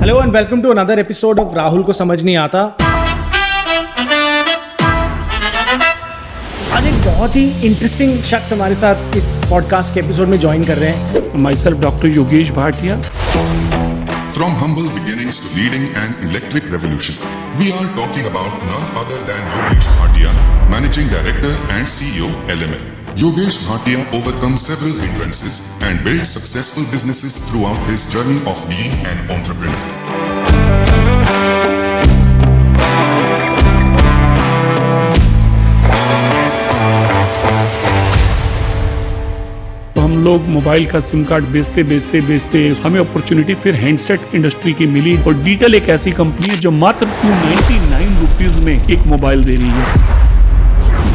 Hello and welcome to another episode of Rahul को समझ नहीं आता। आज एक बहुत ही इंटरेस्टिंग शख्स हमारे साथ इस पॉडकास्ट के एपिसोड में ज्वाइन कर रहे हैं। Myself, Dr. Yogesh Bhatia. From humble beginnings to leading an electric revolution, we are talking about none other than Yogesh Bhatia, Managing Director and CEO, LML. Yogesh Bhatia overcome several hindrances and built successful businesses throughout his journey of being an entrepreneur. तो हम लोग mobile का SIM card बेचते हमें opportunity फिर handset industry की मिली और detail एक ऐसी कंपनी है जो मात्र 299 रुपीज में एक मोबाइल दे रही है।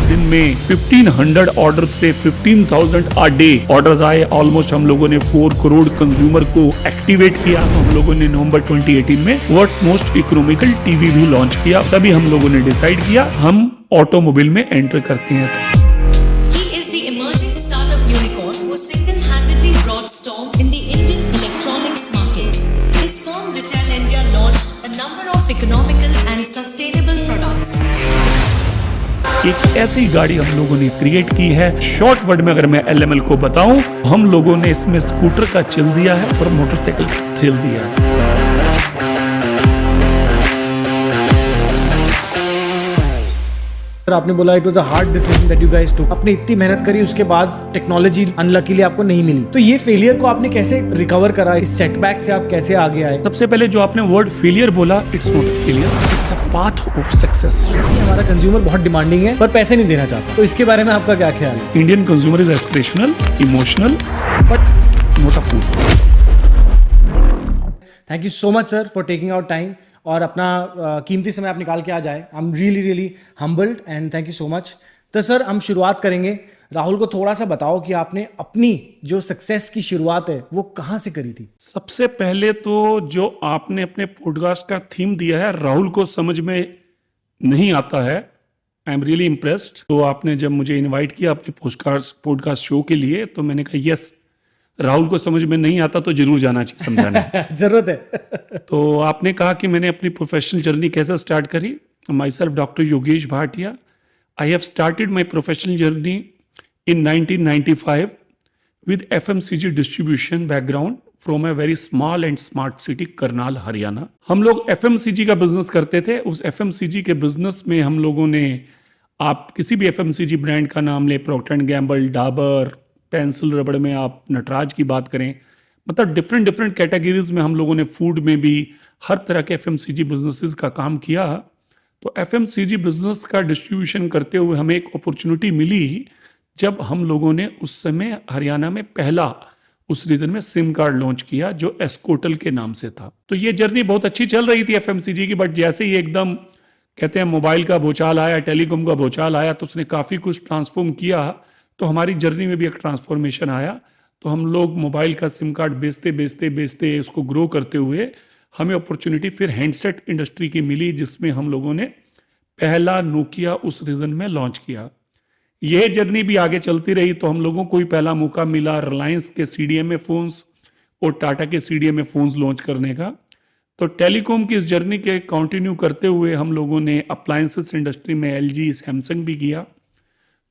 दिन में 1500 ऑर्डर से 15,000 a डे ऑर्डर्स आए। ऑलमोस्ट हम लोगों ने 4 करोड़ कंज्यूमर को एक्टिवेट किया। तो हम लोगों ने नवंबर 2018 में वर्ल्ड्स मोस्ट इकोनॉमिकल टीवी भी लॉन्च किया। तभी हम लोगों ने डिसाइड किया हम ऑटोमोबाइल में एंटर करते हैं। He is the emerging startup unicorn who single-handedly brought storm in the Indian electronics market. His firm Detail India launched a number of economical and sustainable products. एक ऐसी गाड़ी हम लोगों ने क्रिएट की है। शॉर्ट वर्ड में अगर मैं LML को बताऊं, हम लोगों ने इसमें स्कूटर का चिल दिया है और मोटरसाइकिल का थ्रिल दिया है। आपने बोला it was a hard decision that you guys took. आपने इतनी मेहनत करी, उसके बाद टेक्नोलॉजी अनलकीली आपको नहीं मिली। तो ये फेलियर को आपने कैसे रिकवर करा? इस सेटबैक से आप कैसे आगे आए? सबसे पहले जो आपने वर्ड फेलियर बोला, it's not a failure, it's a path of success. हमारा कंज्यूमर बहुत डिमांडिंग है पर पैसे नहीं देना चाहता, तो इसके बारे में आपका क्या ख्याल है? Indian consumer is aspirational, emotional, but not a food. Thank you so much sir for taking out time और अपना कीमती समय आप निकाल के आ जाए। I am really humbled and thank you so much. तो सर हम शुरुआत करेंगे। राहुल को थोड़ा सा बताओ कि आपने अपनी जो सक्सेस की शुरुआत है वो कहाँ से करी थी? सबसे पहले तो जो आपने अपने पॉडकास्ट का थीम दिया है, राहुल को समझ में नहीं आता है, आई एम रियली इम्प्रेस्ड। तो आपने जब मुझे इनवाइट किया अपने पॉडकास्ट शो के लिए, तो मैंने कहा यस, राहुल को समझ में नहीं आता तो जरूर जाना चाहिए समझाने। जरूरत है। तो आपने कहा कि मैंने अपनी प्रोफेशनल जर्नी कैसे स्टार्ट करी। My self doctor Yogesh Bhatia, I have started my professional journey in 1995 with FMCG distribution background from a very small and smart city Karnal Haryana. हम लोग FMCG का बिजनेस करते थे। उस FMCG के बिजनेस में हम लोगों ने, आप किसी भी FMCG ब्रांड का नाम ले, Procter and Gamble, Dabur, pencil रबड़ में आप नटराज की बात करें, मतलब डिफरेंट कैटेगरीज में हम लोगों ने, फूड में भी हर तरह के FMCG बिजनेसेस का काम किया। तो FMCG बिजनेस का डिस्ट्रीब्यूशन करते हुए हमें एक अपॉर्चुनिटी मिली जब हम लोगों ने उस समय हरियाणा में पहला उस रीजन में सिम कार्ड लॉन्च किया जो एस्कोटल के नाम से था। तो ये जर्नी बहुत अच्छी चल रही थी FMCG की, बट जैसे ही एकदम कहते हैं मोबाइल का भूचाल आया, टेलीकॉम का भूचाल आया, तो उसने काफ़ी कुछ ट्रांसफॉर्म किया। तो हमारी जर्नी में भी एक ट्रांसफॉर्मेशन आया। तो हम लोग मोबाइल का सिम कार्ड बेचते उसको ग्रो करते हुए हमें अपॉर्चुनिटी फिर हैंडसेट इंडस्ट्री की मिली, जिसमें हम लोगों ने पहला नोकिया उस रीजन में लॉन्च किया। यह जर्नी भी आगे चलती रही। तो हम लोगों को भी पहला मौका मिला रिलायंस के CDMA फोन्स और टाटा के CDMA फोन्स लॉन्च करने का। तो टेलीकॉम की इस जर्नी के कंटिन्यू करते हुए हम लोगों ने अप्लायंसेस इंडस्ट्री में LG, सैमसंग भी किया।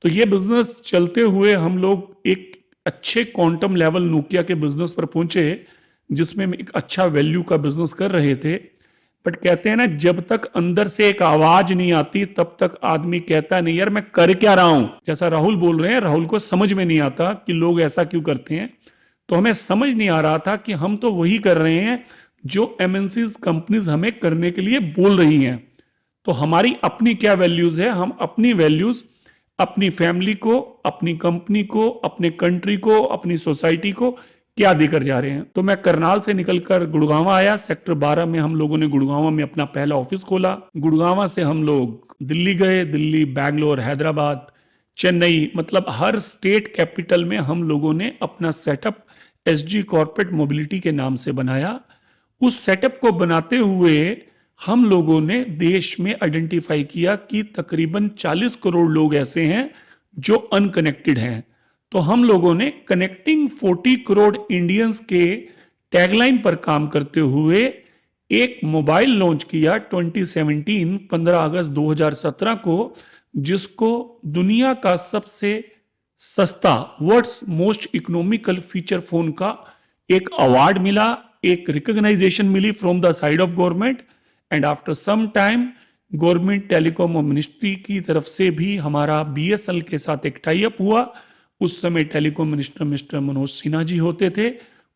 तो ये बिजनेस चलते हुए हम लोग एक अच्छे क्वांटम लेवल नोकिया के बिजनेस पर पहुंचे, जिसमें हम एक अच्छा वैल्यू का बिजनेस कर रहे थे। बट कहते हैं ना, जब तक अंदर से एक आवाज नहीं आती तब तक आदमी कहता नहीं यार मैं कर क्या रहा हूं। जैसा राहुल बोल रहे हैं, राहुल को समझ में नहीं आता कि लोग ऐसा क्यों करते हैं। तो हमें समझ नहीं आ रहा था कि हम तो वही कर रहे हैं जो MNCs कंपनीज हमें करने के लिए बोल रही हैं। तो हमारी अपनी क्या वैल्यूज है, हम अपनी वैल्यूज अपनी फैमिली को, अपनी कंपनी को, अपने कंट्री को, अपनी सोसाइटी को क्या देकर जा रहे हैं। तो मैं करनाल से निकलकर गुड़गांव आया। सेक्टर 12 में हम लोगों ने गुड़गांव में अपना पहला ऑफिस खोला। गुड़गांव से हम लोग दिल्ली गए, दिल्ली, बैंगलोर, हैदराबाद, चेन्नई, मतलब हर स्टेट कैपिटल में हम लोगों ने अपना सेटअप SG कॉर्पोरेट मोबिलिटी के नाम से बनाया। उस सेटअप को बनाते हुए हम लोगों ने देश में आइडेंटिफाई किया कि तकरीबन 40 करोड़ लोग ऐसे हैं जो अनकनेक्टेड हैं। तो हम लोगों ने कनेक्टिंग 40 करोड़ इंडियंस के टैगलाइन पर काम करते हुए एक मोबाइल लॉन्च किया 2017 15 अगस्त 2017 को, जिसको दुनिया का सबसे सस्ता world's most economical feature phone का एक अवार्ड मिला, एक रिकॉग्नाइजेशन मिली from the side of government. And after some time government telecom ministry की तरफ से भी हमारा बीएसएनएल के साथ एक टाई अप हुआ। उस समय telecom minister mister Manoj Sinha ji होते थे।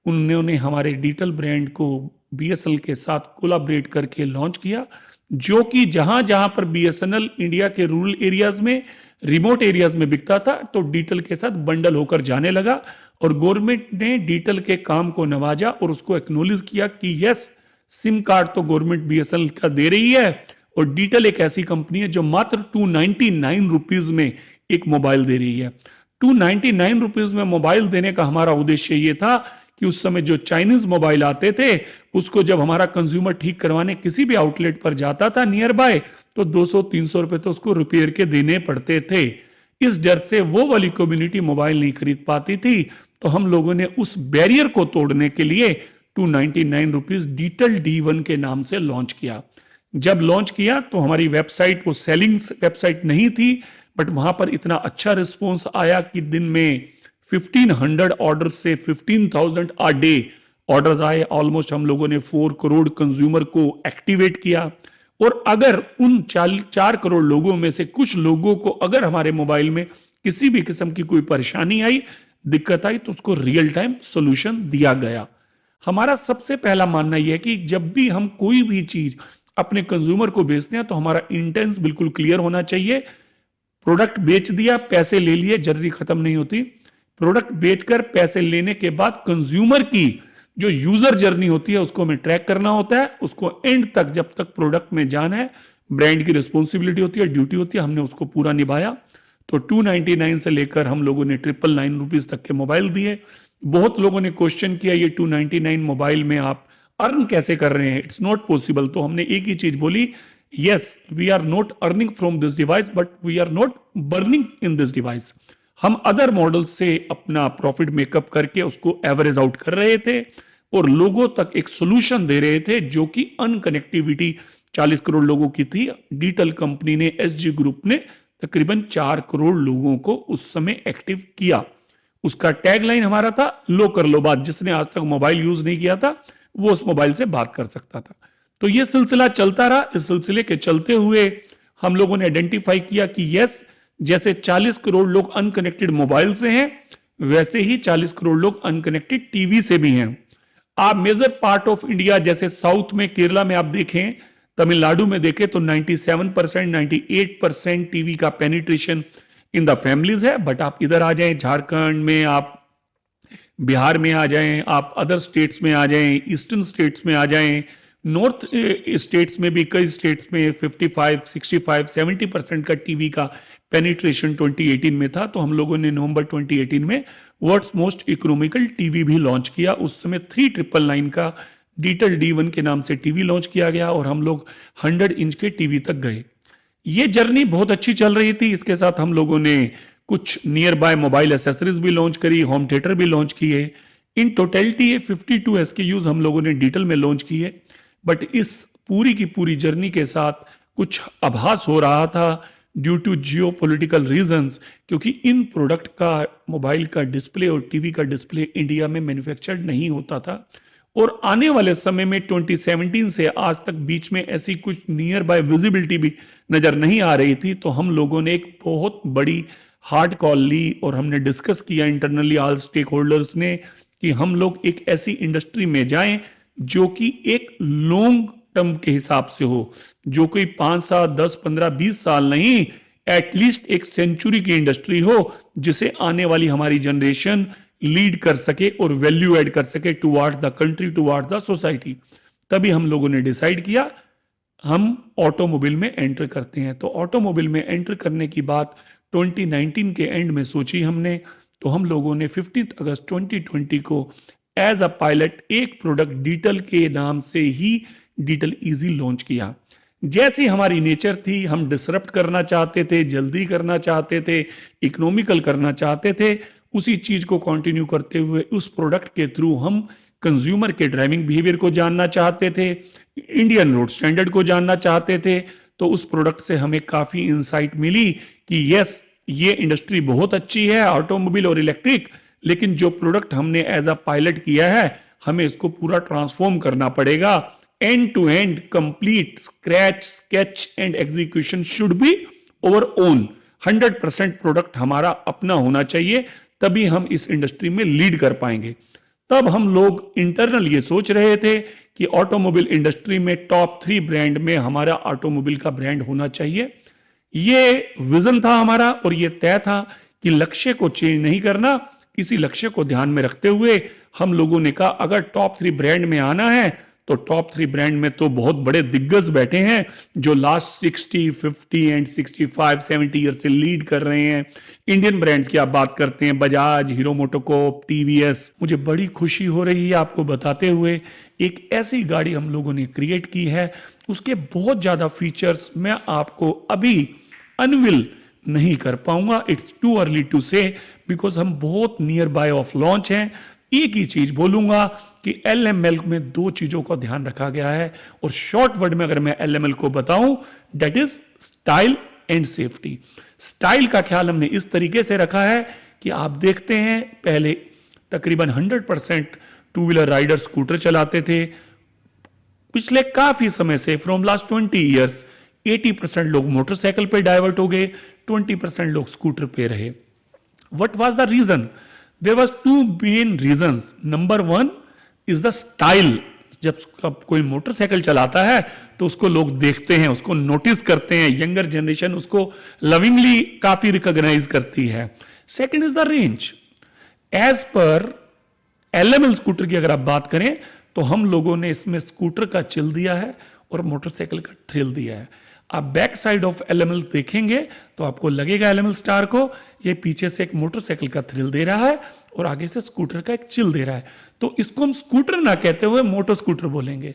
उन्होंने हमारे डिजिटल ब्रांड को बीएसएनएल के साथ कोलैबोरेट करके लॉन्च किया, जो कि जहां जहां पर बीएसएनएल इंडिया के रूरल एरियाज में, रिमोट एरियाज में बिकता था, तो डिजिटल के साथ बंडल होकर जाने लगा। और गवर्नमेंट ने डिजिटल के काम को नवाजा और उसको एक्नॉलेज किया कि यस, सिम कार्ड तो गवर्नमेंट बीएसएनएल का दे रही है, और डिजिटल एक ऐसी कंपनी है जो मात्र 299 रुपीज में एक मोबाइल दे रही है। 299 रुपीज में मोबाइल देने का हमारा उद्देश्य ये था कि उस समय जो चाइनीज मोबाइल आते थे, उसको जब हमारा कंज्यूमर ठीक करवाने किसी भी आउटलेट पर जाता था नियर बाय, तो 200-300 रुपए तो उसको रिपेयर के देने पड़ते थे। इस डर से वो वाली कम्युनिटी मोबाइल नहीं खरीद पाती थी। तो हम लोगों ने उस बैरियर को तोड़ने के लिए 299 रुपीज डिजिटल D1 के नाम से लॉन्च किया। जब लॉन्च किया तो हमारी वेबसाइट वो सेलिंग वेबसाइट नहीं थी, बट वहां पर इतना अच्छा रिस्पॉन्स आया कि दिन में 1500 ऑर्डर से 15,000 आ डे ऑर्डर्स आए। ऑलमोस्ट हम लोगों ने 4 करोड़ कंज्यूमर को एक्टिवेट किया। और अगर उन 4 करोड़ लोगों में से कुछ लोगों को अगर हमारे मोबाइल में किसी भी किस्म की कोई परेशानी आई, दिक्कत आई, तो उसको रियल टाइम सोल्यूशन दिया गया। हमारा सबसे पहला मानना यह है कि जब भी हम कोई भी चीज अपने कंज्यूमर को बेचते हैं तो हमारा इंटेंस बिल्कुल क्लियर होना चाहिए। प्रोडक्ट बेच दिया, पैसे ले लिए, जर्नी खत्म नहीं होती। प्रोडक्ट बेचकर पैसे लेने के बाद कंज्यूमर की जो यूजर जर्नी होती है उसको हमें ट्रैक करना होता है। उसको एंड तक, जब तक प्रोडक्ट में जाना है, ब्रांड की रिस्पॉन्सिबिलिटी होती है, ड्यूटी होती है, हमने उसको पूरा निभाया। तो 299 से लेकर हम लोगों ने 999 रुपीज तक के मोबाइल दिए। बहुत लोगों ने क्वेश्चन किया ये 299 मोबाइल में आप अर्न कैसे कर रहे हैं, इट्स नॉट पॉसिबल। तो हमने एक ही चीज बोली, yes we are not earning from this device but we are not burning in this device. हम अदर मॉडल से अपना प्रॉफिट मेकअप करके उसको एवरेज आउट कर रहे थे और लोगों तक एक सोल्यूशन दे रहे थे, जो कि अनकनेक्टिविटी 40 करोड़ लोगों की थी। डिजिटल कंपनी ने, एसजी ग्रुप ने तकरीबन 4 करोड़ लोगों को उस समय एक्टिव किया। उसका टैगलाइन हमारा था, लो कर लो बात, जिसने आज तक मोबाइल यूज नहीं किया था वो उस मोबाइल से बात कर सकता था। तो ये सिलसिला चलता रहा। इस सिलसिले के चलते हुए हम लोगों ने आइडेंटिफाई किया कि यस, जैसे 40 करोड़ लोग अनकनेक्टेड मोबाइल से हैं, वैसे ही 40 करोड़ लोग अनकनेक्टेड टीवी से भी हैं। आप मेजर पार्ट ऑफ इंडिया, जैसे साउथ में, केरला में आप देखें, तमिलनाडु में देखें, तो 97%, 98% टीवी का पेनिट्रेशन इन द फैमिलीज है। बट आप इधर आ जाएं, झारखंड में, आप बिहार में आ जाएं, आप अदर स्टेट्स में आ जाएं, ईस्टर्न स्टेट्स में आ जाएं, नॉर्थ स्टेट्स में भी कई स्टेट्स में 55, 65, 70% का टीवी का पेनिट्रेशन 2018 में था। तो हम लोगों ने नवंबर 2018 में वर्ल्ड्स मोस्ट इकोनॉमिकल टीवी भी लॉन्च किया। उस समय 3999 का डिजिटल D1 के नाम से टीवी लॉन्च किया गया और हम लोग 100 इंच के टीवी तक गए। ये जर्नी बहुत अच्छी चल रही थी। इसके साथ हम लोगों ने कुछ नियर बाय मोबाइल एसेसरीज भी लॉन्च करी, होम थिएटर भी लॉन्च किए। इन टोटलिटी ये 52 SKUs हम लोगों ने डिजिटल में लॉन्च किए। बट इस पूरी की पूरी जर्नी के साथ कुछ आभास हो रहा था due to geopolitical reasons, क्योंकि इन प्रोडक्ट का, मोबाइल का डिस्प्ले और टीवी का डिस्प्ले इंडिया में मैन्युफैक्चर्ड नहीं होता था। और आने वाले समय में 2017 से आज तक बीच में ऐसी कुछ नियर बाय विजिबिलिटी भी नजर नहीं आ रही थी। तो हम लोगों ने एक बहुत बड़ी हार्ड कॉल ली और हमने डिस्कस किया इंटरनली ऑल स्टेक होल्डर्स ने कि हम लोग एक ऐसी इंडस्ट्री में जाएं जो कि एक लॉन्ग टर्म के हिसाब से हो, जो कोई 5 साल, 10, 15, 20 साल नहीं, एटलीस्ट एक सेंचुरी की इंडस्ट्री हो, जिसे आने वाली हमारी जनरेशन लीड कर सके और वैल्यू ऐड कर सके towards the country, towards the society. तभी हम लोगों ने डिसाइड किया हम ऑटोमोबाइल में एंटर करते हैं। तो ऑटोमोबाइल में एंटर करने की बात 2019 के एंड में सोची हमने। तो हम लोगों ने 15 अगस्त 2020 को एज अ पायलट एक प्रोडक्ट डिजिटल के नाम से ही डिजिटल इजी लॉन्च किया। जैसी हमारी नेचर थी, हम डिसरप्ट करना चाहते थे, जल्दी करना चाहते थे, इकोनॉमिकल करना चाहते थे। उसी चीज को कंटिन्यू करते हुए उस प्रोडक्ट के थ्रू हम कंज्यूमर के ड्राइविंग बिहेवियर को जानना चाहते थे, इंडियन रोड स्टैंडर्ड को जानना चाहते थे। तो उस प्रोडक्ट से हमें काफी इंसाइट मिली कि यस, ये इंडस्ट्री बहुत अच्छी है ऑटोमोबाइल और इलेक्ट्रिक, लेकिन जो प्रोडक्ट हमने एज अ पायलट किया है हमें इसको पूरा ट्रांसफॉर्म करना पड़ेगा। End to end complete scratch sketch and execution should be over own. 100% product हमारा अपना होना चाहिए, तभी हम इस इंडस्ट्री में लीड कर पाएंगे। तब हम लोग इंटरनल ये सोच रहे थे कि ऑटोमोबाइल इंडस्ट्री में टॉप 3 ब्रांड में हमारा ऑटोमोबाइल का ब्रांड होना चाहिए। ये विजन था हमारा और ये तय था कि लक्ष्य को चेंज नहीं करना। इसी लक्ष्य को ध्यान में रखते हुए हम लोगों ने कहा अगर टॉप 3 ब्रांड में आना है तो टॉप 3 ब्रांड में तो बहुत बड़े दिग्गज बैठे हैं जो लास्ट 60, 50 एंड 65, 70 ईयर से लीड कर रहे हैं। इंडियन ब्रांड्स की आप बात करते हैं, बजाज, हीरो मोटोकॉर्प, टीवीएस। मुझे बड़ी खुशी हो रही है आपको बताते हुए, एक ऐसी गाड़ी हम लोगों ने क्रिएट की है, उसके बहुत ज्यादा फीचर्स मैं आपको अभी अनविल नहीं कर पाऊंगा। इट्स टू अर्ली टू से, बिकॉज हम बहुत नियर बाय ऑफ लॉन्च हैं। एक ही चीज बोलूंगा कि LML में 2 चीजों का ध्यान रखा गया है, और शॉर्ट वर्ड में अगर मैं LML को बताऊं, that is style and safety. Style का ख्याल हमने इस तरीके से रखा है कि आप देखते हैं पहले तकरीबन 100% टू व्हीलर राइडर स्कूटर चलाते थे। पिछले काफी समय से फ्रॉम लास्ट 20 ईयर्स 80% लोग मोटरसाइकिल पे डाइवर्ट हो गए, 20% लोग स्कूटर पे रहे। What was the reason? There was 2 main reasons. Number 1 is the style. जब कोई मोटरसाइकिल चलाता है तो उसको लोग देखते हैं, उसको नोटिस करते हैं, यंगर जनरेशन उसको लविंगली काफी रिकॉग्नाइज करती है। Second is the range. As per LML scooter की अगर आप बात करें तो हम लोगों ने इसमें स्कूटर का चिल दिया है और मोटरसाइकिल का थ्रिल दिया है। आप बैक साइड ऑफ LML देखेंगे तो आपको लगेगा LML स्टार को ये पीछे से एक मोटरसाइकिल का थ्रिल दे रहा है और आगे से स्कूटर का एक चिल दे रहा है। तो इसको हम स्कूटर ना कहते हुए मोटर स्कूटर बोलेंगे।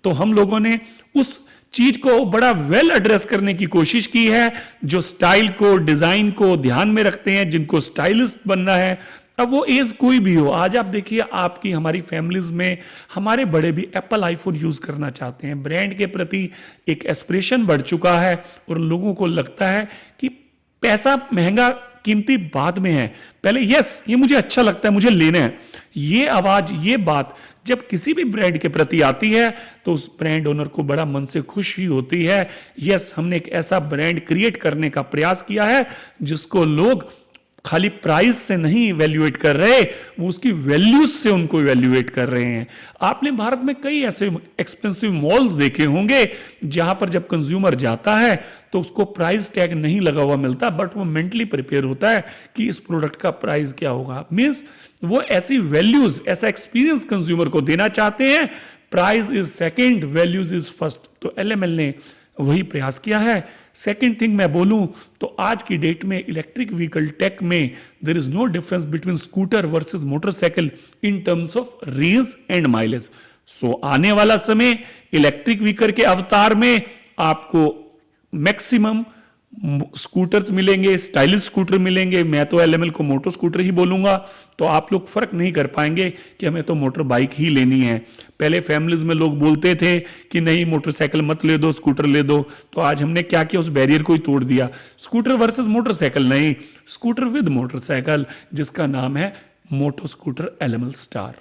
तो हम लोगों ने उस चीज को बड़ा वेल एड्रेस करने की कोशिश की है, जो स्टाइल को, डिजाइन को ध्यान में रखते हैं, जिनको स्टाइलिस्ट बनना है। अब वो एज कोई भी हो, आज आप देखिए आपकी हमारी फैमिलीज में हमारे बड़े भी एप्पल आईफोन यूज करना चाहते हैं। ब्रांड के प्रति एक एस्पिरेशन बढ़ चुका है और लोगों को लगता है कि पैसा महंगा कीमती बाद में है, पहले यस ये मुझे अच्छा लगता है, मुझे लेना है। ये आवाज, ये बात जब किसी भी ब्रांड के प्रति आती है तो उस ब्रांड ओनर को बड़ा मन से खुशी होती है। यस, हमने एक ऐसा ब्रांड क्रिएट करने का प्रयास किया है जिसको लोग खाली प्राइस से नहीं इवैल्यूएट कर रहे, वो उसकी वैल्यूज से उनको इवैल्यूएट कर रहे हैं। आपने भारत में कई ऐसे एक्सपेंसिव मॉल्स देखे होंगे जहां पर जब कंज्यूमर जाता है तो उसको प्राइस टैग नहीं लगा हुआ मिलता, बट वो मेंटली प्रिपेयर होता है कि इस प्रोडक्ट का प्राइस क्या होगा। मींस वो ऐसी वैल्यूज, ऐसा एक्सपीरियंस कंज्यूमर को देना चाहते हैं। Price is second, values is first. तो LML ने वही प्रयास किया है। सेकेंड थिंग मैं बोलूं तो आज की डेट में इलेक्ट्रिक व्हीकल टेक में there is no difference between scooter versus motorcycle in terms of range and mileage. So आने वाला समय इलेक्ट्रिक व्हीकल के अवतार में आपको मैक्सिमम स्कूटर्स मिलेंगे, स्टाइलिश स्कूटर मिलेंगे। मैं तो LML को मोटर स्कूटर ही बोलूंगा, तो आप लोग फर्क नहीं कर पाएंगे कि हमें तो मोटर बाइक ही लेनी है। पहले फैमिलीज में लोग बोलते थे कि नहीं मोटरसाइकिल मत ले दो, स्कूटर ले दो। तो आज हमने क्या किया, उस बैरियर को ही तोड़ दिया। स्कूटर वर्सेस मोटरसाइकिल नहीं, स्कूटर विद मोटरसाइकिल, जिसका नाम है मोटो स्कूटर LML स्टार।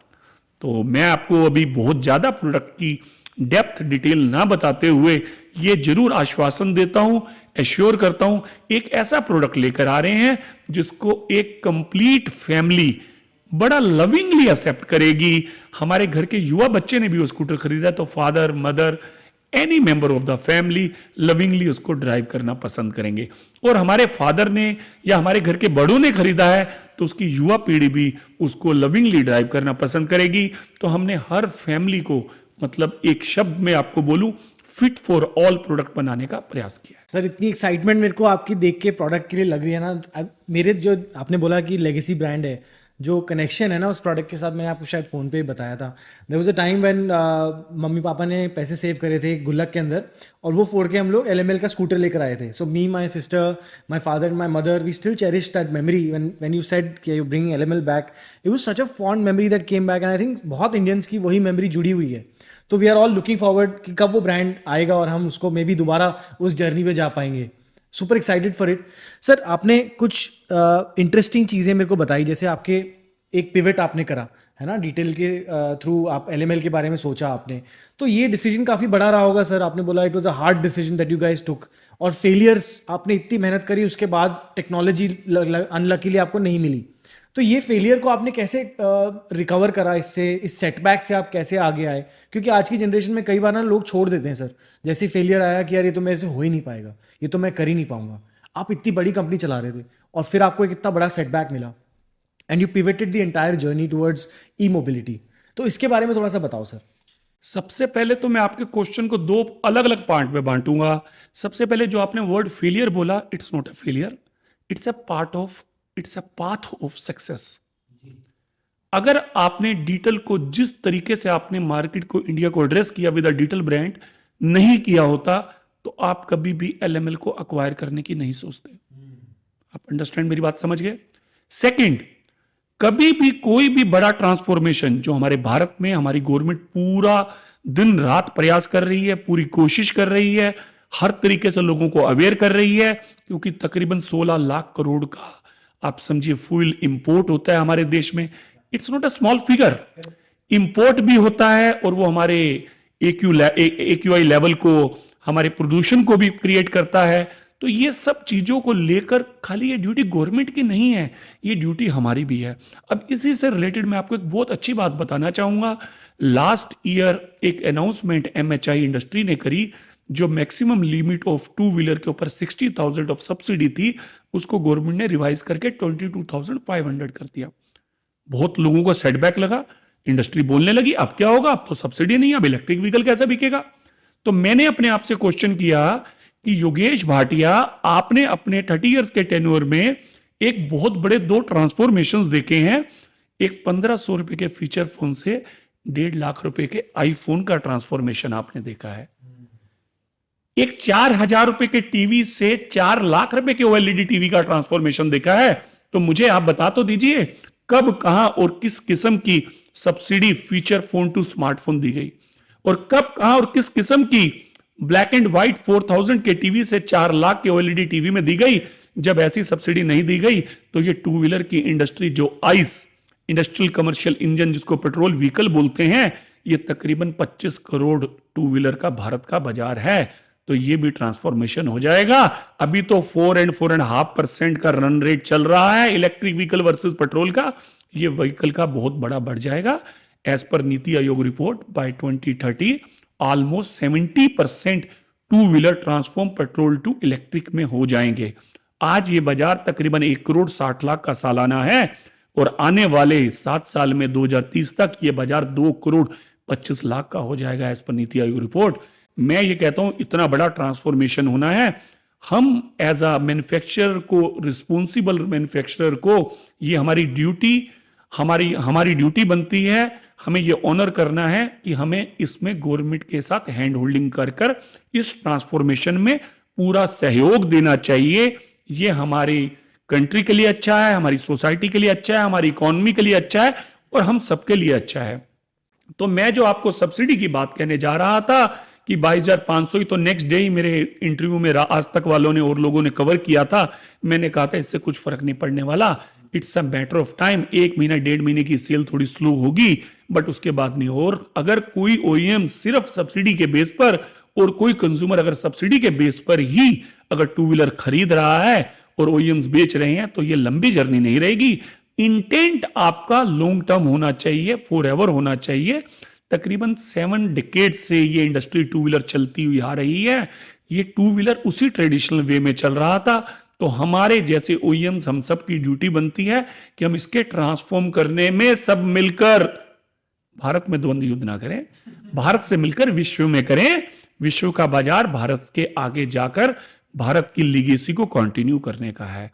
तो मैं आपको अभी बहुत ज्यादा प्रोडक्ट की डेप्थ डिटेल ना बताते हुए ये जरूर आश्वासन देता हूं, एश्योर करता हूं, एक ऐसा प्रोडक्ट लेकर आ रहे हैं जिसको एक कंप्लीट फैमिली बड़ा लविंगली एक्सेप्ट करेगी। हमारे घर के युवा बच्चे ने भी वो स्कूटर खरीदा तो father, mother, any member of the family lovingly उसको ड्राइव करना पसंद करेंगे। और हमारे फादर ने या हमारे घर के बड़ों ने खरीदा है तो उसकी युवा पीढ़ी भी उसको लविंगली ड्राइव करना पसंद करेगी। तो हमने हर फैमिली को, मतलब एक शब्द में आपको बोलूं, फिट फॉर ऑल प्रोडक्ट बनाने का प्रयास किया है। सर इतनी एक्साइटमेंट मेरे को आपकी देख के प्रोडक्ट के लिए लग रही है ना। मेरे जो आपने बोला कि लेगेसी ब्रांड है, जो कनेक्शन है ना उस प्रोडक्ट के साथ, मैंने आपको शायद फ़ोन पे बताया था। There was a time when mummy papa ने पैसे सेव करे थे एक गुल्लक के अंदर, और वो फोड़ के हम लोग LML का स्कूटर लेकर आए थे। So me, my sister, my father and my mother, we still cherish that memory when you said कि you bringing LML back. It was such a fond memory that came back, and I think बहुत Indians की वही memory जुड़ी हुई है। तो we are all looking forward कि कब वो ब्रांड आएगा और हम उसको मे बी दोबारा उस जर्नी पे जा पाएंगे। Super excited for it. Sir, आपने कुछ इंटरेस्टिंग चीज़ें मेरे को बताई, जैसे आपके एक पिवट आपने करा है ना, डिटेल के थ्रू आप LML के बारे में सोचा आपने, तो ये डिसीजन काफ़ी बड़ा रहा होगा सर। आपने बोला it was a hard decision that you guys took, और फेलियर्स आपने इतनी मेहनत करी, उसके बाद टेक्नोलॉजी अनलकीली आपको नहीं मिली। तो ये फेलियर को आपने कैसे रिकवर करा, इससे, इस सेटबैक से आप कैसे आगे आए? क्योंकि आज की जनरेशन में कई बार ना लोग छोड़ देते हैं सर, जैसे फेलियर आया कि यार ये तो मेरे से हो ही नहीं पाएगा, ये तो मैं कर ही नहीं पाऊंगा। आप इतनी बड़ी कंपनी चला रहे थे और फिर आपको एक इतना बड़ा सेटबैक मिला, and you pivoted the entire journey towards E mobility. तो इसके बारे में थोड़ा सा बताओ सर। सबसे पहले तो मैं आपके क्वेश्चन को दो अलग अलग पार्ट में बांटूंगा। सबसे पहले जो आपने वर्ड फेलियर बोला, it's not a failure, it's a path of success. अगर आपने डिटेल को जिस तरीके से आपने मार्केट को, इंडिया को एड्रेस किया विद अ डिटेल ब्रांड नहीं किया होता, तो आप कभी भी LML को अक्वायर करने की नहीं सोचते। आप अंडरस्टैंड, मेरी बात समझ गए? सेकंड, कभी भी कोई भी बड़ा ट्रांसफॉर्मेशन जो हमारे भारत में हमारी गवर्नमेंट पूरा दिन रात प्रयास कर रही है, पूरी कोशिश कर रही है, हर तरीके से लोगों को अवेयर कर रही है, क्योंकि तकरीबन 16 लाख करोड़ का आप समझिए फ्यूल इंपोर्ट होता है हमारे देश में। It's not a small figure. Import भी होता है और वो हमारे AQI लेवल को, हमारे प्रदूषण को भी क्रिएट करता है। तो ये सब चीजों को लेकर खाली ये ड्यूटी गवर्नमेंट की नहीं है, ये ड्यूटी हमारी भी है। अब इसी से रिलेटेड मैं आपको एक बहुत अच्छी बात बताना चाहूंगा। लास्ट ईयर एक अनाउंसमेंट MHI इंडस्ट्री ने करी, जो मैक्सिमम लिमिट ऑफ 2 व्हीलर के ऊपर 60,000 ऑफ सब्सिडी थी, उसको गवर्नमेंट ने रिवाइज करके 22,500 कर दिया। बहुत लोगों को सेटबैक लगा, इंडस्ट्री बोलने लगी अब क्या होगा, अब तो सब्सिडी नहीं है, अब इलेक्ट्रिक व्हीकल कैसे बिकेगा। तो मैंने अपने आप से क्वेश्चन किया कि योगेश भाटिया, आपने अपने 30 इयर्स के टेन्योर में एक बहुत बड़े 2 ट्रांसफॉर्मेशंस देखे हैं। एक 1500 रुपए के फीचर फोन से 1.5 लाख रुपए के आईफोन का ट्रांसफॉर्मेशन आपने देखा है। एक 4,000 रुपए के टीवी से 4 लाख रुपए के OLED टीवी का ट्रांसफॉर्मेशन देखा है। तो मुझे आप बता तो दीजिए कब, कहां और किस किस्म की subsidy feature phone to smartphone दी गई, और कब, कहां और किस किस्म की ब्लैक एंड व्हाइट 4000 के टीवी से 4 लाख के OLED टीवी में दी गई। जब ऐसी सब्सिडी नहीं दी गई तो ये 2 व्हीलर की इंडस्ट्री, जो आइस इंडस्ट्रियल कमर्शियल इंजन, जिसको पेट्रोल व्हीकल बोलते हैं, ये तकरीबन 25 करोड़ 2 व्हीलर का भारत का बाजार है। तो ये भी ट्रांसफॉर्मेशन हो जाएगा। अभी तो 4 and 4.5% का रन रेट चल रहा है इलेक्ट्रिक व्हीकल वर्सेस पेट्रोल का। ये व्हीकल का बहुत बड़ा बढ़ जाएगा। As per NITI Aayog report, by 2030 almost 70% 2 wheeler transform petrol to electric में हो जाएंगे। आज ये बाजार तकरीबन 1 करोड़ 60 लाख का सालाना है, और आने वाले 7 साल में 2030 तक ये बाजार 2 करोड़ 25 लाख का हो जाएगा as per NITI Aayog report. मैं ये कहता हूं इतना बड़ा ट्रांसफॉर्मेशन होना है। हम एज अ मैन्युफैक्चरर को, रिस्पॉन्सिबल मैन्युफैक्चरर को, ये हमारी ड्यूटी बनती है। हमें ये ऑनर करना है कि हमें इसमें गवर्नमेंट के साथ हैंड होल्डिंग कर इस ट्रांसफॉर्मेशन में पूरा सहयोग देना चाहिए। ये हमारी कंट्री के लिए अच्छा है, हमारी सोसाइटी के लिए अच्छा है, हमारी इकोनॉमी के लिए अच्छा है, और हम सबके लिए अच्छा है। तो मैं जो आपको सब्सिडी की बात कहने जा रहा था कि 22,500 ही, तो नेक्स्ट डे ही मेरे इंटरव्यू में आज तक वालों ने और लोगों ने कवर किया था। मैंने कहा था इससे कुछ फर्क नहीं पड़ने वाला, it's a matter of time. 1 महीना 1.5 महीने की सेल थोड़ी स्लो होगी, बट उसके बाद नहीं। और अगर कोई OEM सिर्फ सब्सिडी के बेस पर, और कोई कंज्यूमर अगर सब्सिडी के बेस पर ही अगर 2 व्हीलर खरीद रहा है और OEMs बेच रहे हैं, तो ये लंबी जर्नी नहीं रहेगी। इंटेंट आपका लॉन्ग टर्म होना चाहिए, फॉर एवर होना चाहिए। तकरीबन 7 डिकेड से ये इंडस्ट्री 2 व्हीलर चलती हुई आ रही है। ये 2 व्हीलर उसी ट्रेडिशनल वे में चल रहा था। तो हमारे जैसे OEMs, हम सब की ड्यूटी बनती है कि हम इसके ट्रांसफॉर्म करने में सब मिलकर, भारत में द्वंद्व युद्ध ना करें, भारत से मिलकर विश्व में करें। विश्व का बाजार भारत के आगे जाकर भारत की लीगेसी को कंटिन्यू करने का है।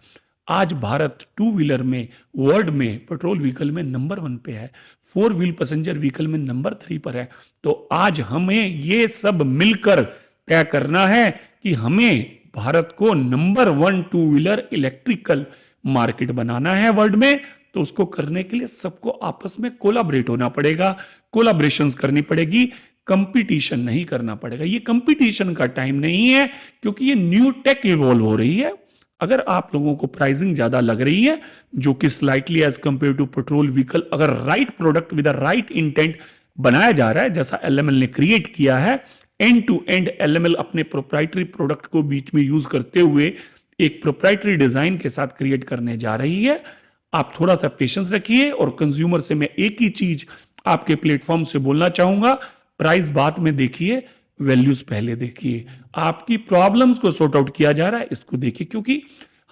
आज भारत टू व्हीलर में वर्ल्ड में पेट्रोल व्हीकल में नंबर 1 पे है, 4 व्हील पैसेंजर व्हीकल में नंबर 3 पर है। तो आज हमें ये सब मिलकर तय करना है कि हमें भारत को number 1 two wheeler electrical market बनाना है वर्ल्ड में। तो उसको करने के लिए सबको आपस में कोलाबरेट होना पड़ेगा, कोलाबरेशंस करनी पड़ेगी, कंपटीशन नहीं करना पड़ेगा। ये कंपटीशन का टाइम नहीं है, क्योंकि ये न्यू टेक इवॉल्व हो रही है। अगर आप लोगों को प्राइसिंग ज्यादा लग रही है, जो कि slightly as compare to petrol vehicle, अगर right product with the right intent बनाया जा रहा है, जैसा एलएमएल ने क्रिएट किया है, एंड टू एंड एलएमएल अपने प्रोप्राइटरी प्रोडक्ट को बीच में यूज करते हुए एक प्रोप्राइटरी डिजाइन के साथ क्रिएट करने जा रही है। आप थोड़ा सा पेशेंस रखिए। और कंज्यूमर से मैं एक ही चीज आपके प्लेटफॉर्म से बोलना चाहूंगा, प्राइस बाद में देखिए, वैल्यूज पहले देखिए। आपकी प्रॉब्लम्स को सॉर्ट आउट किया जा रहा है, इसको देखिए। क्योंकि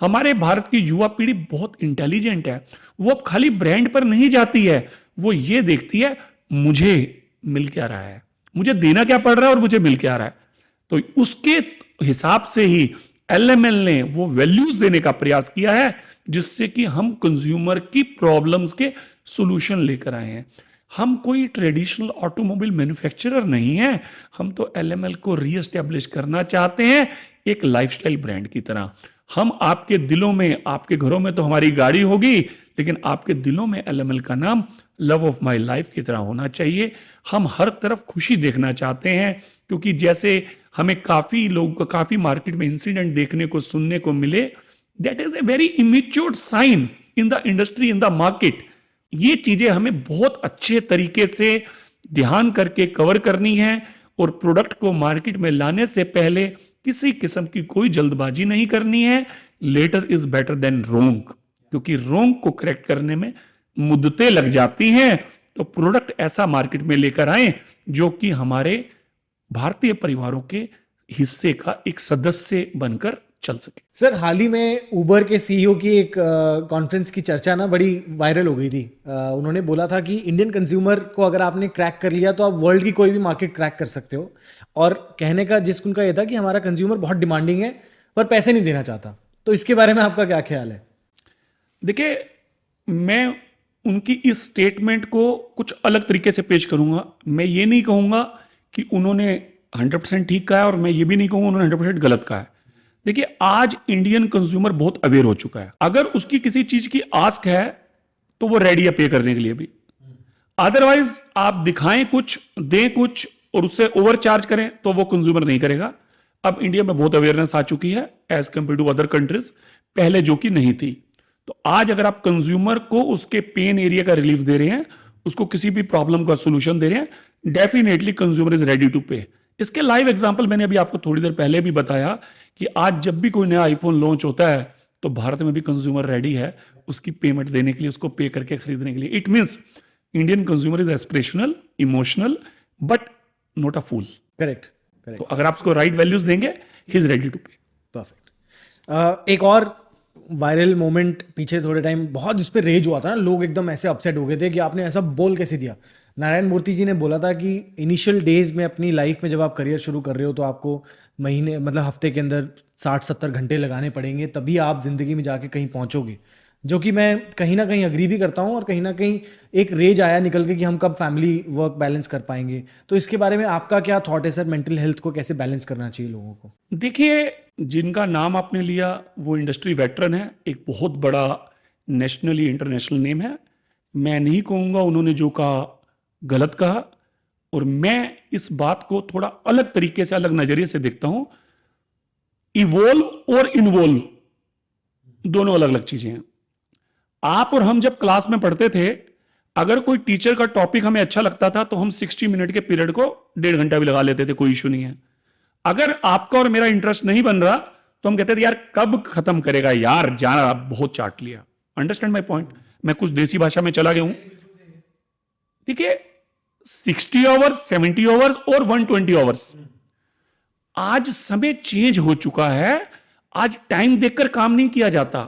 हमारे भारत की युवा पीढ़ी बहुत इंटेलिजेंट है, वो अब खाली ब्रांड पर नहीं जाती है, वो ये देखती है मुझे मिल क्या रहा है, मुझे देना क्या पड़ रहा है और मुझे मिल क्या रहा है। तो उसके हिसाब से ही एलएमएल ने वो वैल्यूज देने का प्रयास किया है, जिससे कि हम कंज्यूमर की प्रॉब्लम्स के सॉल्यूशन लेकर आए हैं। हम कोई ट्रेडिशनल ऑटोमोबाइल मैन्युफैक्चरर नहीं है, हम तो एलएमएल को रीएस्टैब्लिश करना चाहते हैं एक लाइफस्टाइल ब्रांड की तरह। हम आपके दिलों में, आपके घरों में तो हमारी गाड़ी होगी, लेकिन आपके दिलों में एलएमएल का नाम लव ऑफ माई लाइफ की तरह होना चाहिए। हम हर तरफ खुशी देखना चाहते हैं, क्योंकि जैसे हमें काफी मार्केट में इंसिडेंट देखने को, सुनने को मिले, that is a very immatured sign in the industry, in the market. ये चीजें हमें बहुत अच्छे तरीके से ध्यान करके कवर करनी है, और प्रोडक्ट को मार्केट में लाने से पहले किसी किस्म की कोई जल्दबाजी नहीं करनी है। लेटर इज बेटर देन रोंग, क्योंकि रोंग को करेक्ट करने में मुद्दतें लग जाती हैं। तो प्रोडक्ट ऐसा मार्केट में लेकर आए जो कि हमारे भारतीय परिवारों के हिस्से का एक सदस्य बनकर चल सके। सर, हाल ही में उबर के सीईओ की एक कॉन्फ्रेंस की चर्चा ना बड़ी वायरल हो गई थी। उन्होंने बोला था कि इंडियन कंज्यूमर को अगर आपने क्रैक कर लिया तो आप वर्ल्ड की कोई भी मार्केट क्रैक कर सकते हो। और कहने का जिसका उनका ये था कि हमारा कंज्यूमर बहुत डिमांडिंग है पर पैसे नहीं देना चाहता। तो इसके बारे में आपका क्या ख्याल है? देखिए, मैं उनकी इस स्टेटमेंट को कुछ अलग तरीके से पेश करूंगा। मैं ये नहीं कहूंगा कि उन्होंने 100% ठीक कहा है, और मैं ये भी नहीं कहूंगा उन्होंने 100% गलत कहा है। देखिए, आज इंडियन कंज्यूमर बहुत अवेयर हो चुका है। अगर उसकी किसी चीज की आस्क है तो वो रेडी है पे करने के लिए भी। अदरवाइज आप दिखाएं कुछ, दें कुछ और उससे ओवरचार्ज करें तो वो कंज्यूमर नहीं करेगा। अब इंडिया में बहुत अवेयरनेस आ चुकी है as compare to other countries, पहले जो कि नहीं थी। तो आज अगर आप कंज्यूमर को उसके पेन एरिया का रिलीफ दे रहे हैं, उसको किसी भी प्रॉब्लम का सोल्यूशन दे रहे हैं, definitely consumer is ready to pay. इसके लाइव एग्जांपल मैंने अभी आपको थोड़ी देर पहले भी बताया कि आज जब भी कोई नया आईफोन लॉन्च होता है तो भारत में भी कंज्यूमर रेडी है उसकी पेमेंट देने के लिए, उसको पे करके खरीदने के लिए। It means Indian consumer is aspirational, emotional, but not a fool. Correct. तो अगर आप उसको राइट वैल्यूज देंगे, he is ready to pay. Perfect. एक और वायरल मोमेंट पीछे थोड़े टाइम बहुत जिस पे रेज हुआ था ना, लोग एकदम ऐसे अपसेट हो गए थे कि आपने ऐसा बोल कैसे दिया। नारायण मूर्ति जी ने बोला था कि इनिशियल डेज में अपनी लाइफ में जब आप करियर शुरू कर रहे हो तो आपको महीने मतलब हफ्ते के अंदर 60-70 घंटे लगाने पड़ेंगे, तभी आप जिंदगी में जाके कहीं पहुंचोगे। जो कि मैं कहीं ना कहीं अग्री भी करता हूं, और कहीं ना कहीं एक रेज आया निकल के कि हम कब फैमिली वर्क बैलेंस कर पाएंगे। तो इसके बारे में आपका क्या थॉट है सर? मेंटल हेल्थ को कैसे बैलेंस करना चाहिए लोगों को? देखिए, जिनका नाम आपने लिया वो इंडस्ट्री वेटरन है, एक बहुत बड़ा नेशनली इंटरनेशनल नेम है। मैं नहीं कहूँगा उन्होंने जो कहा गलत कहा, और मैं इस बात को थोड़ा अलग तरीके से, अलग नजरिए से देखता हूं। इवॉल्व और इन्वॉल्व दोनों अलग अलग चीजें हैं। आप और हम जब क्लास में पढ़ते थे, अगर कोई टीचर का टॉपिक हमें अच्छा लगता था तो हम 60 मिनट के पीरियड को 1.5 घंटा भी लगा लेते थे, कोई इशू नहीं है। अगर आपका और मेरा इंटरेस्ट नहीं बन रहा तो हम कहते थे यार कब खत्म करेगा यार, जाना बहुत चाट लिया। Understand my point? मैं कुछ देसी भाषा में चला गया हूं। देखिए, 60 आवर्स, 70 आवर्स और 120 आवर्स। आज समय चेंज हो चुका है। आज टाइम देखकर काम नहीं किया जाता।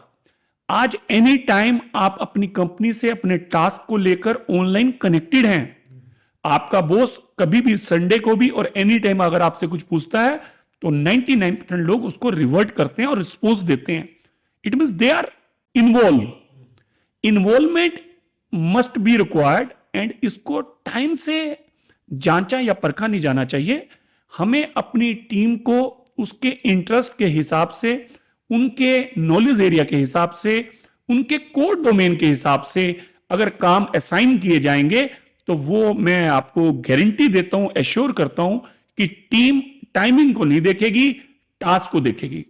आज एनी टाइम आप अपनी कंपनी से अपने टास्क को लेकर ऑनलाइन कनेक्टेड हैं। आपका बॉस कभी भी, संडे को भी और एनी टाइम अगर आपसे कुछ पूछता है तो 99% लोग उसको रिवर्ट करते हैं और रिस्पॉन्स देते हैं। It means they are involvement must be required and इसको टाइम से जांचा या परखा नहीं जाना चाहिए। हमें अपनी टीम को उसके इंटरेस्ट के हिसाब से, उनके नॉलेज एरिया के हिसाब से, उनके कोर डोमेन के हिसाब से अगर काम असाइन किए जाएंगे तो वो मैं आपको गारंटी देता हूं, एश्योर करता हूं कि टीम टाइमिंग को नहीं देखेगी, टास्क को देखेगी।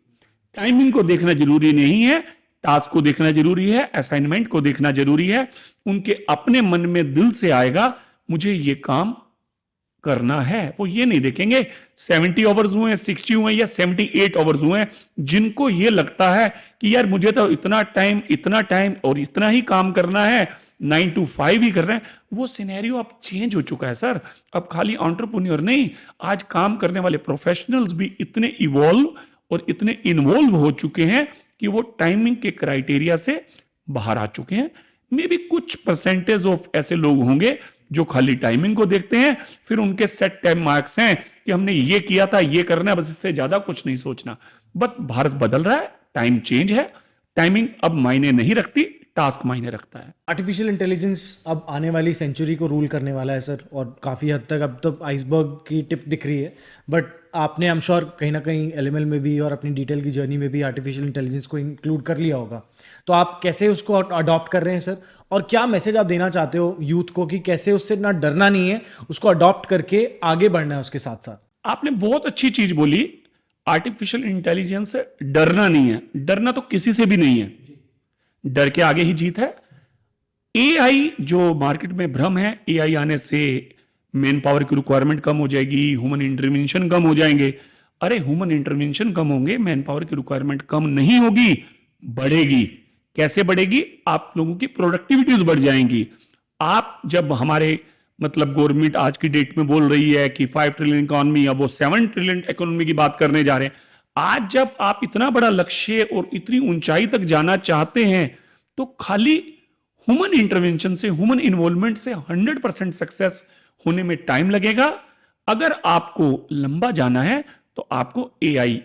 टाइमिंग को देखना जरूरी नहीं है, टास्क को देखना जरूरी है, असाइनमेंट को देखना जरूरी है। उनके अपने मन में दिल से आएगा मुझे ये काम करना है, वो ये नहीं देखेंगे 70 आवर्स हुए, 60 हुए या 78 आवर्स हुए। जिनको ये लगता है कि यार मुझे तो इतना टाइम और इतना ही काम करना है, 9 to 5 ही कर रहे हैं, वो सिनेरियो अब चेंज हो चुका है सर। अब खाली एंटरप्रेन्योर नहीं, आज काम करने वाले प्रोफेशनल्स भी इतने इवॉल्व और इतने इन्वॉल्व हो चुके हैं कि वो टाइमिंग के क्राइटेरिया से बाहर आ चुके हैं। मे बी कुछ परसेंटेज ऑफ ऐसे लोग होंगे जो खाली टाइमिंग को देखते हैं, फिर उनके सेट टाइम मार्क्स हैं कि हमने ये किया था, ये करना है, बस इससे ज्यादा कुछ नहीं सोचना। बट भारत बदल रहा है, टाइम चेंज है, टाइमिंग अब मायने नहीं रखती, टास्क मायने रखता है। आर्टिफिशियल इंटेलिजेंस अब आने वाली सेंचुरी को रूल करने वाला है सर, और काफ़ी हद तक अब तो आइसबर्ग की टिप दिख रही है। बट आपने आई एम श्योर कहीं ना कहीं एलएमएल में भी और अपनी डिटेल की जर्नी में भी आर्टिफिशियल इंटेलिजेंस को इंक्लूड कर लिया होगा। तो आप कैसे उसको अडॉप्ट कर रहे हैं सर, और क्या मैसेज आप देना चाहते हो यूथ को कि कैसे उससे ना डरना नहीं है, उसको अडॉप्ट करके आगे बढ़ना है उसके साथ साथ? आपने बहुत अच्छी चीज बोली, आर्टिफिशियल इंटेलिजेंस से डरना नहीं है। डरना तो किसी से भी नहीं है, डर के आगे ही जीत है। एआई जो मार्केट में भ्रम है, एआई आने से मैन पावर की रिक्वायरमेंट कम हो जाएगी, ह्यूमन इंटरवेंशन कम हो जाएंगे। अरे ह्यूमन इंटरवेंशन कम होंगे, मैन पावर की रिक्वायरमेंट कम नहीं होगी, बढ़ेगी। कैसे बढ़ेगी? आप लोगों की प्रोडक्टिविटीज बढ़ जाएंगी। आप जब हमारे मतलब गवर्नमेंट आज की डेट में बोल रही है कि 5 ट्रिलियन इकोनॉमी, अब वो 7 ट्रिलियन इकोनॉमी की बात करने जा रहे हैं। आज जब आप इतना बड़ा लक्ष्य और इतनी ऊंचाई तक जाना चाहते हैं तो खाली ह्यूमन इंटरवेंशन से, ह्यूमन इन्वॉल्वमेंट से 100% सक्सेस होने में टाइम लगेगा। अगर आपको लंबा जाना है तो आपको AI,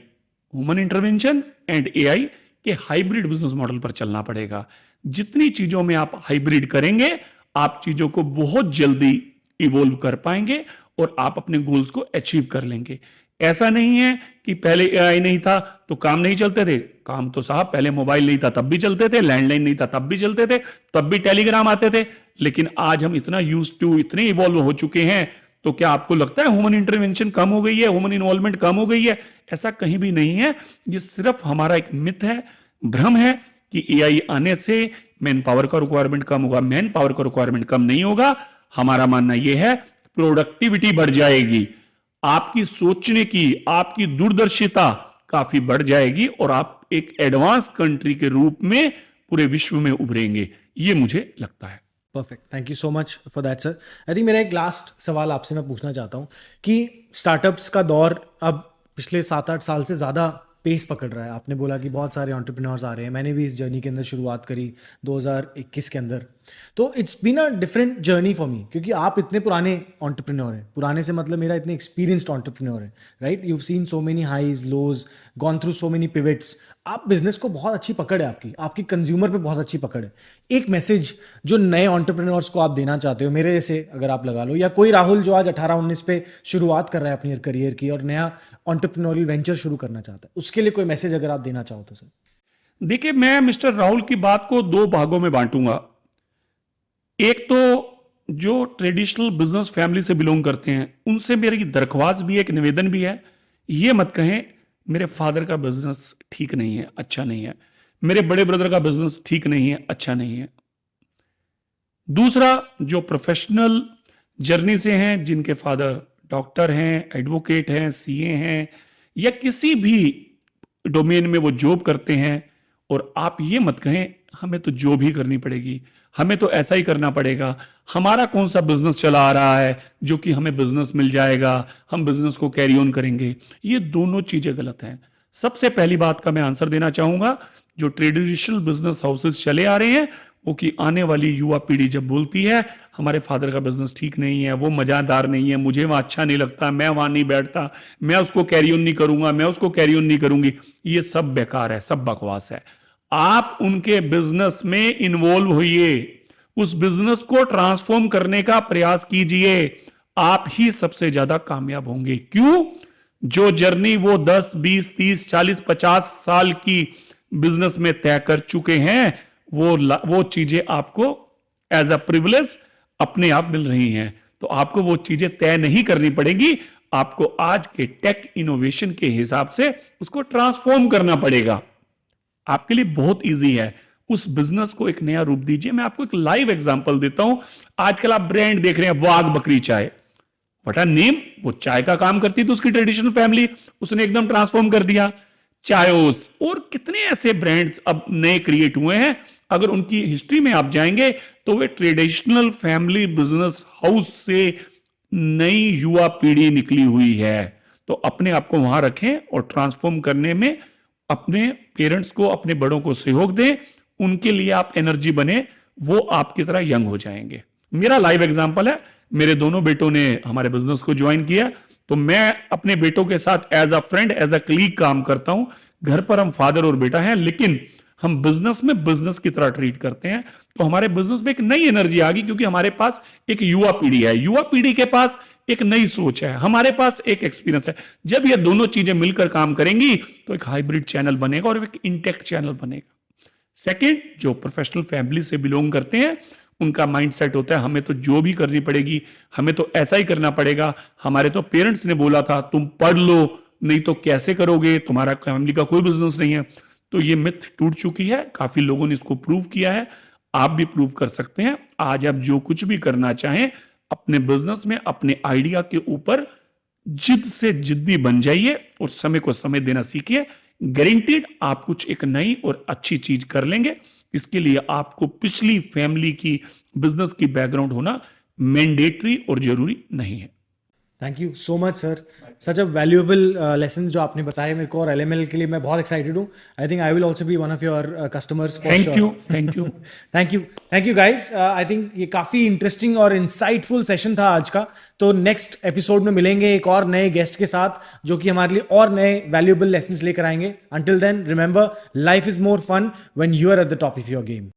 human intervention and AI के हाइब्रिड बिजनेस मॉडल पर चलना पड़ेगा। जितनी चीजों में आप हाइब्रिड करेंगे, आप चीजों को बहुत जल्दी इवॉल्व कर पाएंगे और आप अपने गोल्स को अचीव कर लेंगे। ऐसा नहीं है कि पहले एआई नहीं था तो काम नहीं चलते थे। काम तो साहब पहले मोबाइल नहीं था तब भी चलते थे, लैंडलाइन नहीं था तब भी चलते थे, तब भी टेलीग्राम आते थे। लेकिन आज हम इतना यूज टू, इतने इवॉल्व हो चुके हैं, तो क्या आपको लगता है ह्यूमन इंटरवेंशन कम हो गई है, ह्यूमन इन्वॉल्वमेंट कम हो गई है? ऐसा कहीं भी नहीं है। ये सिर्फ हमारा एक मिथ है, भ्रम है कि एआई आने से मैन पावर का रिक्वायरमेंट कम होगा। मैन पावर का रिक्वायरमेंट कम नहीं होगा। हमारा मानना यह है प्रोडक्टिविटी बढ़ जाएगी, आपकी सोचने की, आपकी दूरदर्शिता काफी बढ़ जाएगी और आप एक एडवांस कंट्री के रूप में पूरे विश्व में उभरेंगे। ये मुझे लगता है। Perfect, thank you so much for that sir. I think मेरा एक लास्ट सवाल आपसे मैं पूछना चाहता हूँ कि स्टार्टअप्स का दौर अब पिछले 7-8 साल से ज़्यादा पेस पकड़ रहा है। आपने बोला कि बहुत सारे एंटरप्रेन्योर्स आ रहे हैं, मैंने भी इस जर्नी के अंदर शुरुआत करी 2021 के अंदर। तो it's been a different journey for me, क्योंकि आप इतने पुराने एंटरप्रेन्योर हैं। पुराने से मतलब मेरा इतने एक्सपीरियंस्ड एंटरप्रेन्योर है, right? You have seen so many highs lows, gone through so many pivots. आप बिजनेस को बहुत अच्छी पकड़ है, आपकी कंज्यूमर पे बहुत अच्छी पकड़ है। एक मैसेज जो नए एंटरप्रेन्योर्स को आप देना चाहते हो, मेरे जैसे अगर आप लगा लो, या कोई राहुल जो आज 18-19 पे शुरुआत कर रहा है अपनी करियर की और नया एंटरप्रेन्योरियल वेंचर शुरू करना चाहता है, उसके लिए कोई मैसेज अगर आप देना चाहो तो सर। देखिए, मैं मिस्टर राहुल की बात को 2 भागों में बांटूंगा। एक तो जो ट्रेडिशनल बिजनेस फैमिली से बिलोंग करते हैं, उनसे मेरी दरख्वास्त भी है, एक निवेदन भी है, ये मत कहें मेरे फादर का बिजनेस ठीक नहीं है, अच्छा नहीं है, मेरे बड़े ब्रदर का बिजनेस ठीक नहीं है, अच्छा नहीं है। दूसरा, जो प्रोफेशनल जर्नी से हैं, जिनके फादर डॉक्टर हैं, एडवोकेट हैं, सीए हैं, या किसी भी डोमेन में वो जॉब करते हैं, और आप ये मत कहें हमें तो जॉब ही करनी पड़ेगी, हमें तो ऐसा ही करना पड़ेगा, हमारा कौन सा बिजनेस चला आ रहा है जो कि हमें बिजनेस मिल जाएगा, हम बिजनेस को कैरी ऑन करेंगे। ये दोनों चीजें गलत हैं। सबसे पहली बात का मैं आंसर देना चाहूंगा, जो ट्रेडिशनल बिजनेस हाउसेस चले आ रहे हैं, वो कि आने वाली युवा पीढ़ी जब बोलती है हमारे फादर का बिजनेस ठीक नहीं है, वो मजादार नहीं है, मुझे वहां अच्छा नहीं लगता, मैं वहां नहीं बैठता, मैं उसको कैरी ऑन नहीं करूंगा, मैं उसको कैरी ऑन नहीं करूंगी, ये सब बेकार है, सब बकवास है। आप उनके बिजनेस में इन्वॉल्व होइए, उस बिजनेस को ट्रांसफॉर्म करने का प्रयास कीजिए, आप ही सबसे ज्यादा कामयाब होंगे। क्यों? जो जर्नी वो 10, 20, 30, 40, 50 साल की बिजनेस में तय कर चुके हैं, वो चीजें आपको एज अ प्रिविलेज अपने आप मिल रही हैं। तो आपको वो चीजें तय नहीं करनी पड़ेगी, आपको आज के टेक इनोवेशन के हिसाब से उसको ट्रांसफॉर्म करना पड़ेगा। आपके लिए बहुत इजी है, उस बिजनेस को एक नया रूप दीजिए। मैं आपको एक लाइव एग्जांपल देता हूं। आजकल आप ब्रांड देख रहे हैं, वाघ बकरी चाय, व्हाट अ नेम। वो चाय का काम करती थी उसकी ट्रेडिशनल फैमिली, उसने एकदम ट्रांसफॉर्म कर दिया। चायोस और कितने ऐसे ब्रांड्स अब नए क्रिएट हुए हैं, अगर उनकी हिस्ट्री में आप जाएंगे तो वे ट्रेडिशनल फैमिली बिजनेस हाउस से नई युवा पीढ़ी निकली हुई है। तो अपने आप को वहां रखें और ट्रांसफॉर्म करने में अपने पेरेंट्स को, अपने बड़ों को सहयोग दें, उनके लिए आप एनर्जी बने, वो आपकी तरह यंग हो जाएंगे। मेरा लाइव एग्जांपल है, मेरे दोनों बेटों ने हमारे बिजनेस को ज्वाइन किया, तो मैं अपने बेटों के साथ as a friend, as a colleague काम करता हूं। घर पर हम फादर और बेटा हैं, लेकिन हम बिजनेस में बिजनेस की तरह ट्रीट करते हैं। तो हमारे बिजनेस में एक नई एनर्जी आ गई, क्योंकि हमारे पास एक युवा पीढ़ी है, युवा पीढ़ी के पास एक नई सोच है, हमारे पास एक एक्सपीरियंस है। जब ये दोनों चीजें मिलकर काम करेंगी तो एक हाइब्रिड चैनल बनेगा और एक इंटैक्ट चैनल बनेगा। सेकंड, जो प्रोफेशनल फैमिली से बिलोंग करते हैं, उनका माइंडसेट होता है हमें तो जो भी करनी पड़ेगी, हमें तो ऐसा ही करना पड़ेगा। हमारे तो पेरेंट्स ने बोला था तुम पढ़ लो, नहीं तो कैसे करोगे, तुम्हारा फैमिली का कोई बिजनेस नहीं है। तो ये मिथ टूट चुकी है, काफी लोगों ने इसको प्रूव किया है, आप भी प्रूव कर सकते हैं। आज आप जो कुछ भी करना चाहें अपने बिजनेस में, अपने आइडिया के ऊपर जिद से जिद्दी बन जाइए और समय को समय देना सीखिए। गारंटीड आप कुछ एक नई और अच्छी चीज कर लेंगे। इसके लिए आपको पिछली फैमिली की बिजनेस की बैकग्राउंड होना मैंडेटरी और जरूरी नहीं है। Thank you so much sir, such a valuable lesson जो आपने बताए मेरे को, और एलएमएल के लिए मैं बहुत एक्साइटेड हूँ। I think I will also be one of your customers. Thank you thank you guys. I think ये काफ़ी इंटरेस्टिंग और इंसाइटफुल सेशन था आज का। तो नेक्स्ट एपिसोड में मिलेंगे एक और नए गेस्ट के साथ, जो कि हमारे लिए और नए वैल्यूएबल लेसन्स लेकर आएंगे। Until then remember, life is more fun when you are at the top of your game.